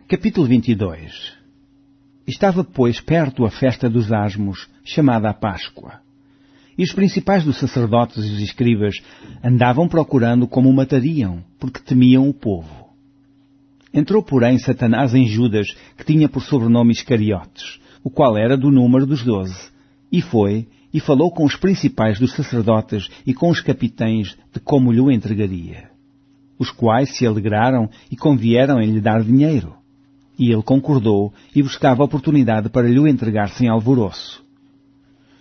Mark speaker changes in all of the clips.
Speaker 1: Capítulo 22. Estava, pois, perto a festa dos Asmos, chamada a Páscoa. E os principais dos sacerdotes e os escribas andavam procurando como o matariam, porque temiam o povo. Entrou, porém, Satanás em Judas, que tinha por sobrenome Iscariotes, o qual era do número dos 12, e foi, e falou com os principais dos sacerdotes e com os capitães de como lhe o entregaria, os quais se alegraram e convieram em lhe dar dinheiro. E ele concordou e buscava oportunidade para lhe o entregar sem alvoroço.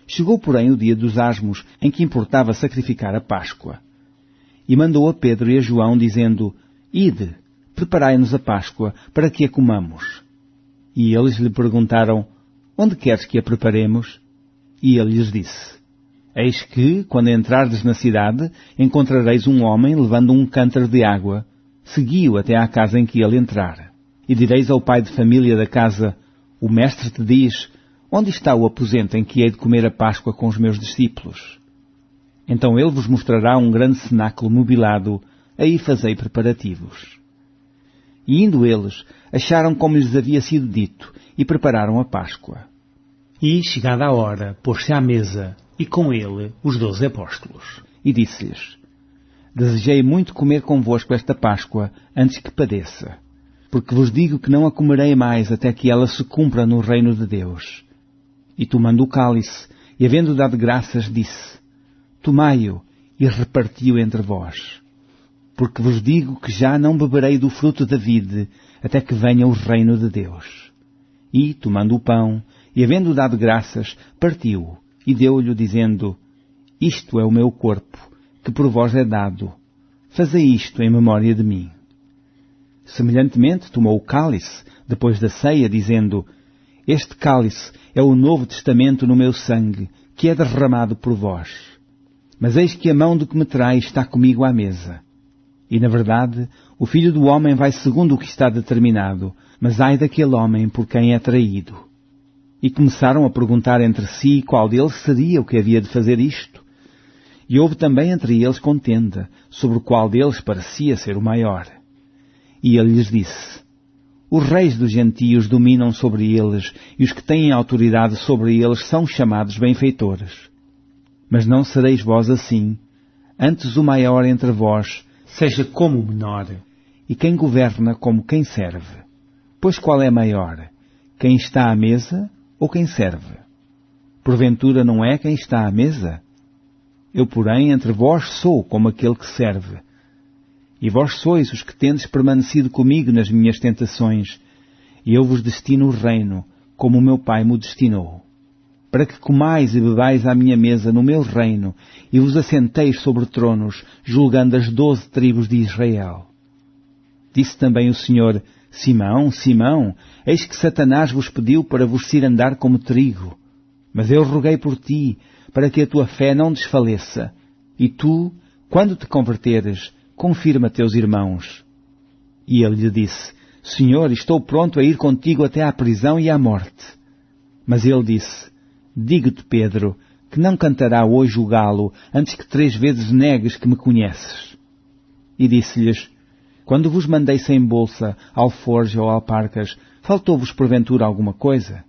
Speaker 1: Chegou, porém, o dia dos Asmos, em que importava sacrificar a Páscoa. E mandou a Pedro e a João, dizendo: Ide, preparai-nos a Páscoa, para que a comamos. E eles lhe perguntaram: Onde queres que a preparemos? E ele lhes disse: Eis que, quando entrardes na cidade, encontrareis um homem levando um cântaro de água. Segui-o até à casa em que ele entrar. E direis ao pai de família da casa: O mestre te diz: Onde está o aposento em que hei de comer a Páscoa com os meus discípulos? Então ele vos mostrará um grande cenáculo mobilado, aí fazei preparativos. E indo eles, acharam como lhes havia sido dito, e prepararam a Páscoa.
Speaker 2: E, chegada a hora, pôs-se à mesa, e com ele os 12 apóstolos.
Speaker 1: E disse-lhes: Desejei muito comer convosco esta Páscoa, antes que padeça. Porque vos digo que não a comerei mais até que ela se cumpra no reino de Deus. E tomando o cálice, e havendo dado graças, disse: Tomai-o, e reparti-o entre vós. Porque vos digo que já não beberei do fruto da vide, até que venha o reino de Deus. E, tomando o pão, e havendo dado graças, partiu-o, e deu-lhe, dizendo: Isto é o meu corpo, que por vós é dado. Fazei isto em memória de mim. Semelhantemente, tomou o cálice, depois da ceia, dizendo: Este cálice é o novo testamento no meu sangue, que é derramado por vós. Mas eis que a mão do que me traz está comigo à mesa. E, na verdade, o Filho do Homem vai segundo o que está determinado, mas ai daquele homem por quem é traído. E começaram a perguntar entre si qual deles seria o que havia de fazer isto. E houve também entre eles contenda, sobre qual deles parecia ser o maior. E ele lhes disse: Os reis dos gentios dominam sobre eles, e os que têm autoridade sobre eles são chamados benfeitores. Mas não sereis vós assim. Antes o maior entre vós
Speaker 2: seja como o menor,
Speaker 1: e quem governa como quem serve. Pois qual é maior? Quem está à mesa ou quem serve? Porventura não é quem está à mesa? Eu, porém, entre vós sou como aquele que serve. E vós sois os que tendes permanecido comigo nas minhas tentações, e eu vos destino o reino, como o meu Pai me destinou, para que comais e bebais à minha mesa no meu reino, e vos assenteis sobre tronos, julgando as 12 tribos de Israel. Disse também o Senhor: Simão, Simão, eis que Satanás vos pediu para vos cirandar como trigo, mas eu roguei por ti, para que a tua fé não desfaleça, e tu, quando te converteres, confirma teus irmãos. E ele lhe disse: Senhor, estou pronto a ir contigo até à prisão e à morte. Mas ele disse: Digo-te, Pedro, que não cantará hoje o galo, antes que 3 vezes negues que me conheces. E disse-lhes: Quando vos mandei sem bolsa, alforje ou alparcas, faltou-vos porventura alguma coisa?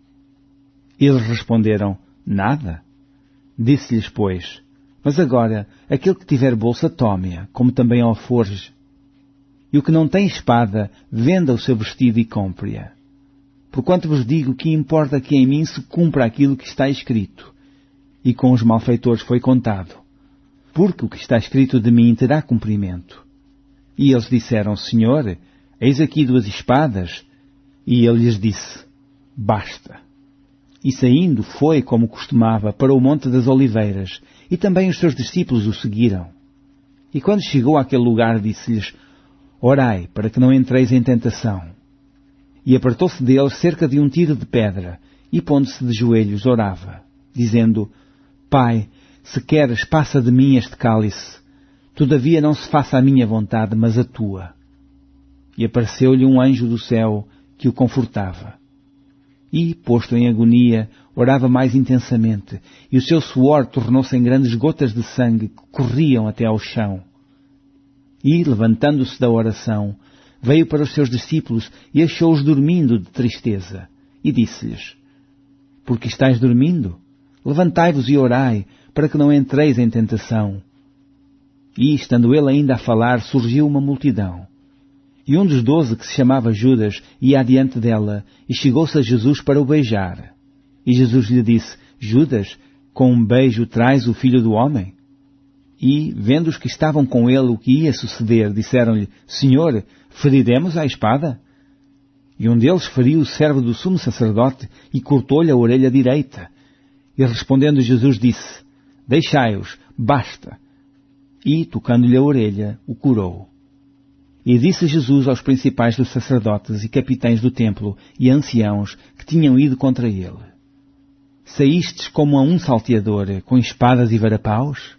Speaker 1: Eles responderam: Nada. Disse-lhes, pois: Mas agora, aquele que tiver bolsa, tome-a, como também alforje. E o que não tem espada, venda o seu vestido e compre-a. Porquanto vos digo que importa que em mim se cumpra aquilo que está escrito. E com os malfeitores foi contado. Porque o que está escrito de mim terá cumprimento. E eles disseram: Senhor, eis aqui 2 espadas. E ele lhes disse: Basta. E saindo foi, como costumava, para o Monte das Oliveiras, e também os seus discípulos o seguiram. E quando chegou àquele lugar, disse-lhes: Orai, para que não entreis em tentação. E apartou-se deles cerca de 1 tiro de pedra, e pondo-se de joelhos, orava, dizendo: Pai, se queres, passa de mim este cálice. Todavia não se faça a minha vontade, mas a tua. E apareceu-lhe um anjo do céu, que o confortava. E, posto em agonia, orava mais intensamente, e o seu suor tornou-se em grandes gotas de sangue que corriam até ao chão. E, levantando-se da oração, veio para os seus discípulos e achou-os dormindo de tristeza. E disse-lhes: Por que estáis dormindo? Levantai-vos e orai, para que não entreis em tentação. E, estando ele ainda a falar, surgiu uma multidão. E um dos 12, que se chamava Judas, ia adiante dela, e chegou-se a Jesus para o beijar. E Jesus lhe disse: Judas, com um beijo traz o Filho do Homem? E, vendo os que estavam com ele o que ia suceder, disseram-lhe: Senhor, feriremos à espada? E um deles feriu o servo do sumo sacerdote e cortou-lhe a orelha direita. E respondendo Jesus disse: Deixai-os, basta. E, tocando-lhe a orelha, o curou. E disse Jesus aos principais dos sacerdotes e capitães do templo e anciãos que tinham ido contra ele: Saístes como a um salteador, com espadas e varapaus?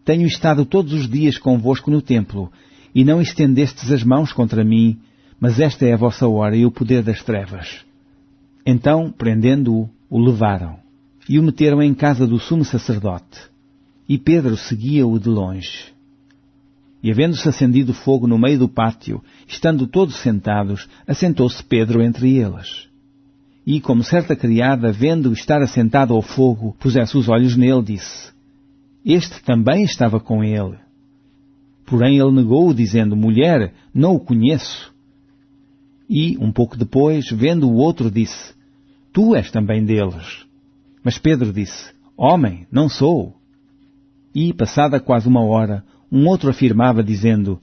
Speaker 1: Tenho estado todos os dias convosco no templo, e não estendestes as mãos contra mim, mas esta é a vossa hora e o poder das trevas. Então, prendendo-o, o levaram, e o meteram em casa do sumo sacerdote. E Pedro seguia-o de longe. E havendo-se acendido fogo no meio do pátio, estando todos sentados, assentou-se Pedro entre eles. E, como certa criada, vendo-o estar assentado ao fogo, pusesse os olhos nele, disse: Este também estava com ele. Porém ele negou, dizendo: Mulher, não o conheço. E, um pouco depois, vendo o outro, disse: Tu és também deles. Mas Pedro disse: Homem, não sou. E, passada quase uma hora, um outro afirmava, dizendo: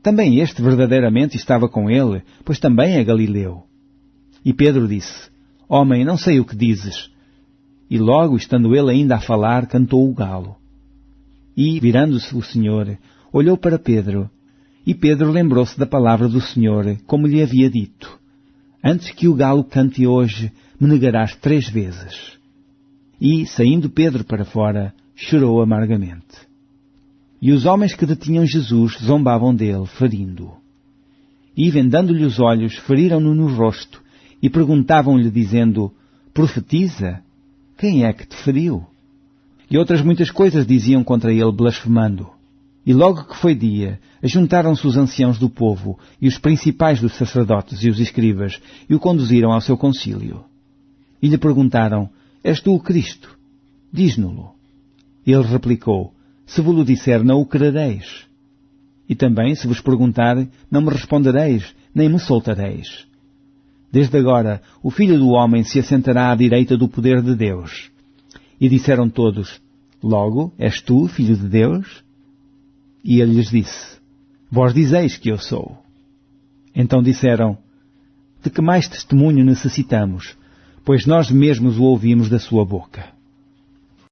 Speaker 1: Também este verdadeiramente estava com ele, pois também é Galileu. E Pedro disse: Homem, não sei o que dizes. E logo, estando ele ainda a falar, cantou o galo. E, virando-se o Senhor, olhou para Pedro, e Pedro lembrou-se da palavra do Senhor, como lhe havia dito: Antes que o galo cante hoje, me negarás 3 vezes. E, saindo Pedro para fora, chorou amargamente. E os homens que detinham Jesus zombavam dele, ferindo-o. E, vendando-lhe os olhos, feriram-no no rosto, e perguntavam-lhe, dizendo: Profetiza, quem é que te feriu? E outras muitas coisas diziam contra ele, blasfemando. E logo que foi dia, ajuntaram-se os anciãos do povo, e os principais dos sacerdotes e os escribas, e o conduziram ao seu concílio. E lhe perguntaram: És tu o Cristo? Diz-no-lo. Ele replicou: Se vos-lo disser, não o crereis. E também, se vos perguntar, não me respondereis, nem me soltareis. Desde agora, o Filho do Homem se assentará à direita do poder de Deus. E disseram todos: Logo, és tu, Filho de Deus? E ele lhes disse: Vós dizeis que eu sou. Então disseram: De que mais testemunho necessitamos? Pois nós mesmos o ouvimos da sua boca.